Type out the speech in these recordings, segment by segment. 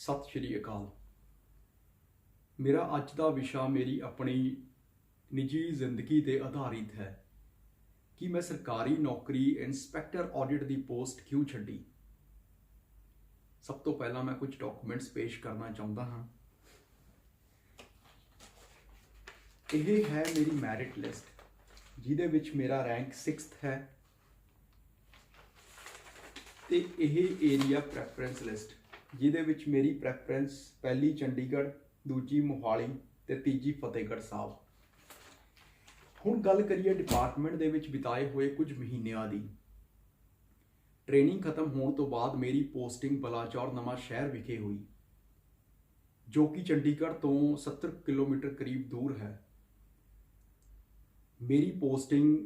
सत श्री अकाल। मेरा अज का विषा मेरी अपनी निजी जिंदगी ते आधारित है कि मैं सरकारी नौकरी इंस्पैक्टर ऑडिट की पोस्ट क्यों छड्डी। सब तो पहला मैं कुछ डॉक्यूमेंट्स पेश करना चाहता हाँ। यह है मेरी मैरिट लिस्ट जिहदे विच मेरा रैंक 6th है ते यह एरिया प्रैफरेंस लिस्ट जिहदे विच मेरी प्रैफरेंस पहली चंडीगढ़, दूजी मोहाली ते तीजी फतेहगढ़ साहब। हुण गल करिए डिपार्टमेंट दे विच बिताए हुए कुछ महीनों की। ट्रेनिंग खत्म होने तो बाद मेरी पोस्टिंग बलाचौर नवां शहर विखे हुई, जो कि चंडीगढ़ तो 70 किलोमीटर करीब दूर है। मेरी पोस्टिंग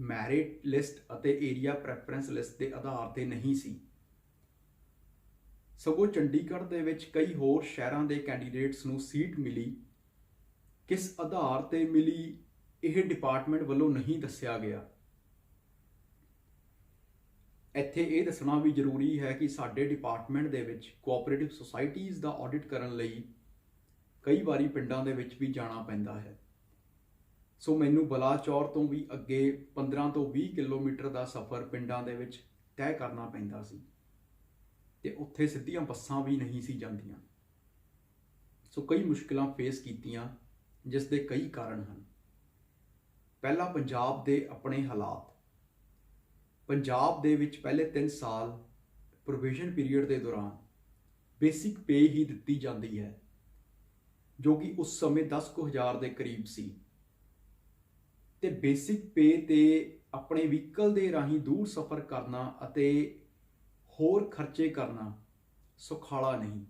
मैरिट लिस्ट अते एरिया प्रैफरेंस लिस्ट के आधार पर नहीं सी, सगों चंडीगढ़ दे विच कई होर शहरों के कैंडीडेट्स नूं सीट मिली। किस आधार पर मिली यह डिपार्टमेंट वालों नहीं दस्सिया गया। इत्थे ये दसना भी जरूरी है कि साडे डिपार्टमेंट दे विच कोआपरेटिव सोसाइटीज़ का ऑडिट करन लई कई बारी पिंडां दे विच भी जाना पैंदा है। सो मैनू बलाचौर तो भी अगे 15 तो 20 किलोमीटर का सफ़र पिंडां दे विच तय करना पैंदा सी ते उत्थे सीधियां बसां भी नहीं सी जांदियां। सो कई मुश्किलां फेस कीतियां, जिस दे कई कारण हैं। पहला पंजाब दे अपने हालात। पंजाब दे विच पहले 3 साल प्रोविजन पीरीयड के दौरान बेसिक पे ही दिती जाती है, जो कि उस समय 10,000 के करीब सी। ते बेसिक पे ते अपने व्हीकल के राही दूर सफ़र करना अते होर खर्चे करना सुखाला नहीं।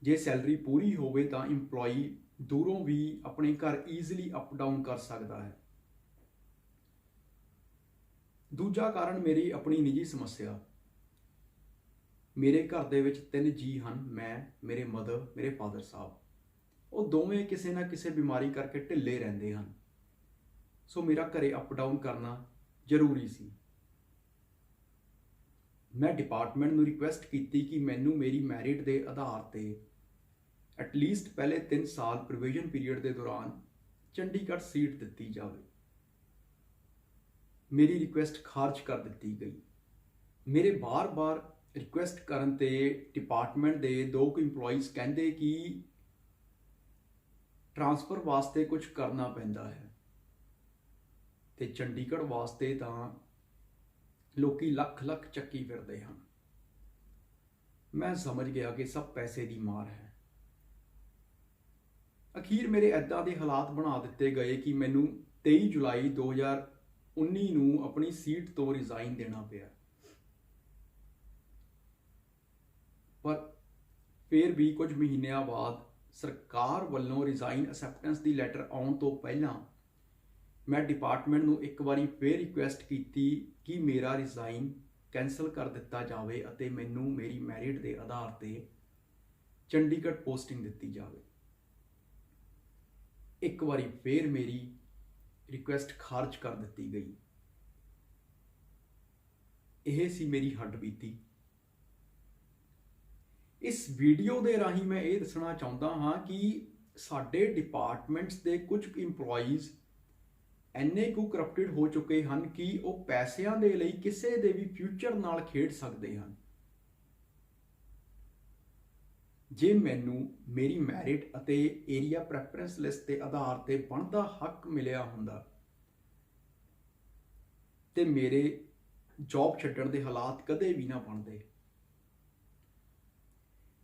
जे सैलरी पूरी होवे तां इंपलॉई दूरों भी अपने घर ईजिली अप डाउन कर सकता है। दूजा कारण मेरी अपनी निजी समस्या। मेरे घर दे विच 3 जी हैं, मैं, मेरे मदर, मेरे फादर साहब। वो दोवें किसी ना किसी बीमारी करके ढिले रहंदे हैं। सो मेरा घरे अप डाउन करना जरूरी सी। मैं डिपार्टमेंट नूं रिक्वेस्ट की कि मैनू मेरी मैरिट के आधार पर एटलीस्ट पहले 3 साल प्रोविजन पीरीयड के दौरान चंडीगढ़ सीट दी जाए। मेरी रिक्वेस्ट खारिज कर दी गई। मेरे बार बार रिक्वेस्ट करन ते डिपार्टमेंट के 2 इंपलॉइज कहते कि ट्रांसफर वास्ते कुछ करना पैंदा है ते चंडीगढ़ वास्ते तां लोकी लख लख चक्की फिरते हैं। मैं समझ गया कि सब पैसे की मार है। अखीर मेरे ऐदा के हालात बना दिते गए कि मैनू 23 जुलाई 2019 नूं अपनी सीट तो रिजाइन देना पिया। पर फिर भी कुछ महीनों बाद सरकार वालों रिजाइन असैप्टेंस की लैटर आने तो पहला मैं डिपार्टमेंट नूं एक बारी फिर रिक्वेस्ट की कि मेरा रिजाइन कैंसल कर दिता जाए अते मैनू मेरी मैरिट के आधार पर चंडीगढ़ पोस्टिंग दी जाए। एक बारी फिर मेरी रिक्वेस्ट खारिज कर दी गई। यह सी मेरी हड्ड बीती। इस वीडियो के राही मैं ये दसना चाहता हाँ कि साडे डिपार्टमेंट्स के कुछ इंपलॉइज इन्ने कु करप्टेड हो चुके हैं कि वो पैसों के लिए किसी के भी फ्यूचर नाल खेड सकते हैं। जे मैनू मेरी मैरिट अते एरिया प्रैफरेंस लिस्ट के आधार पर बनता हक मिलिया हुंदा ते मेरे जॉब छड्डण के हालात कदे भी ना बनते।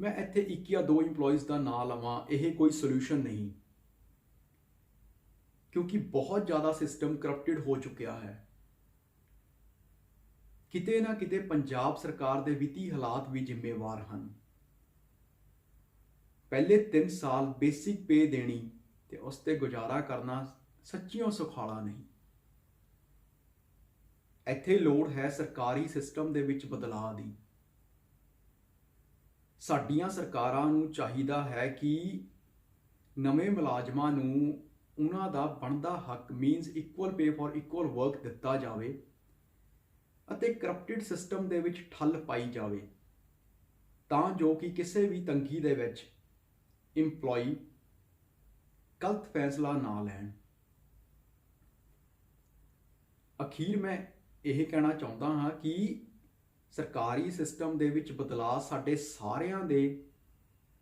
मैं इत्थे 1 या 2 इंपलॉइज का नाम लवां, यह कोई सोल्यूशन नहीं, क्योंकि बहुत ज़्यादा सिस्टम करप्टेड हो चुका है। किते ना किते पंजाब सरकार के वित्तीय हालात भी जिम्मेवार हैं। पहले 3 साल बेसिक पे देनी ते उस ते गुजारा करना सच्चियों सुखाला नहीं। इत्थे लोड़ है सरकारी सिस्टम दे विच बदलाव दी। साडियां सरकारां नूं चाहिदा है कि नवे मुलाजमां नूं उन्हां दा बनदा हक मीनस equal pay for equal work दिता जाए अते करप्टेड सिस्टम दे विच ठल पाई जाए। ਤਾਂ ਜੋ ਕਿ ਕਿਸੇ ਵੀ ਤੰਗੀ ਦੇ ਵਿੱਚ ਇੰਪਲੋਈ ਗਲਤ ਫੈਸਲਾ ਨਾ ਲੈਣ। ਅਖੀਰ ਮੈਂ ਇਹ ਕਹਿਣਾ ਚਾਹੁੰਦਾ ਹਾਂ ਕਿ ਸਰਕਾਰੀ ਸਿਸਟਮ ਦੇ ਵਿੱਚ ਬਦਲਾਅ ਸਾਡੇ ਸਾਰਿਆਂ ਦੇ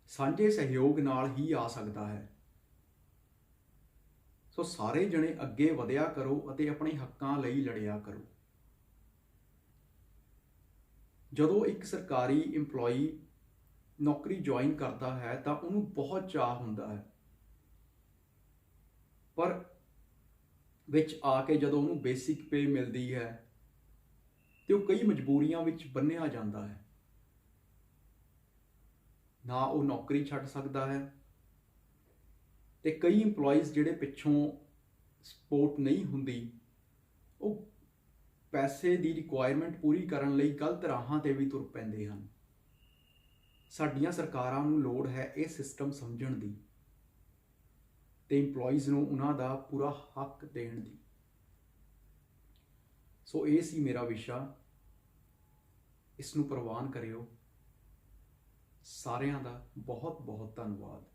ਸਾਂਝੇ ਸਹਿਯੋਗ ਨਾਲ ਹੀ ਆ ਸਕਦਾ ਹੈ। ਸੋ ਸਾਰੇ ਜਣੇ ਅੱਗੇ ਵਧਿਆ ਕਰੋ ਅਤੇ ਆਪਣੇ ਹੱਕਾਂ ਲਈ ਲੜਿਆ ਕਰੋ। ਜਦੋਂ ਇੱਕ ਸਰਕਾਰੀ ਇੰਪਲੋਈ ਨੌਕਰੀ ਜੁਆਇਨ ਕਰਦਾ ਹੈ ਤਾਂ ਉਹਨੂੰ ਬਹੁਤ ਚਾਅ ਹੁੰਦਾ ਹੈ, ਪਰ ਵਿੱਚ ਆ ਕੇ ਜਦੋਂ ਉਹਨੂੰ ਬੇਸਿਕ ਪੇ ਮਿਲਦੀ ਹੈ ਤੇ ਉਹ ਕਈ ਮਜਬੂਰੀਆਂ ਵਿੱਚ ਬੰਨ੍ਹਿਆ ਜਾਂਦਾ ਹੈ। ਨਾ ਉਹ ਨੌਕਰੀ ਛੱਡ ਸਕਦਾ ਹੈ ਤੇ ਕਈ ਇੰਪਲੋਈਜ਼ ਜਿਹੜੇ ਪਿੱਛੋਂ ਸਪੋਰਟ ਨਹੀਂ ਹੁੰਦੀ, ਉਹ ਪੈਸੇ ਦੀ ਰਿਕੁਆਇਰਮੈਂਟ ਪੂਰੀ ਕਰਨ ਲਈ ਗਲਤ ਰਾਹਾਂ ਤੇ ਵੀ ਤੁਰ ਪੈਂਦੇ ਹਨ। ਸਾਡੀਆਂ ਸਰਕਾਰਾਂ ਨੂੰ ਲੋੜ ਹੈ ਇਹ ਸਿਸਟਮ ਸਮਝਣ ਦੀ ਤੇ ਇੰਪਲੋਈਜ਼ ਨੂੰ ਉਹਨਾਂ ਦਾ ਪੂਰਾ ਹੱਕ ਦੇਣ ਦੀ। ਸੋ ਇਹ ਸੀ ਮੇਰਾ ਵਿਸ਼ਾ, ਇਸ ਨੂੰ ਪ੍ਰਵਾਨ ਕਰਿਓ। ਸਾਰਿਆਂ ਦਾ ਬਹੁਤ ਬਹੁਤ ਧੰਨਵਾਦ।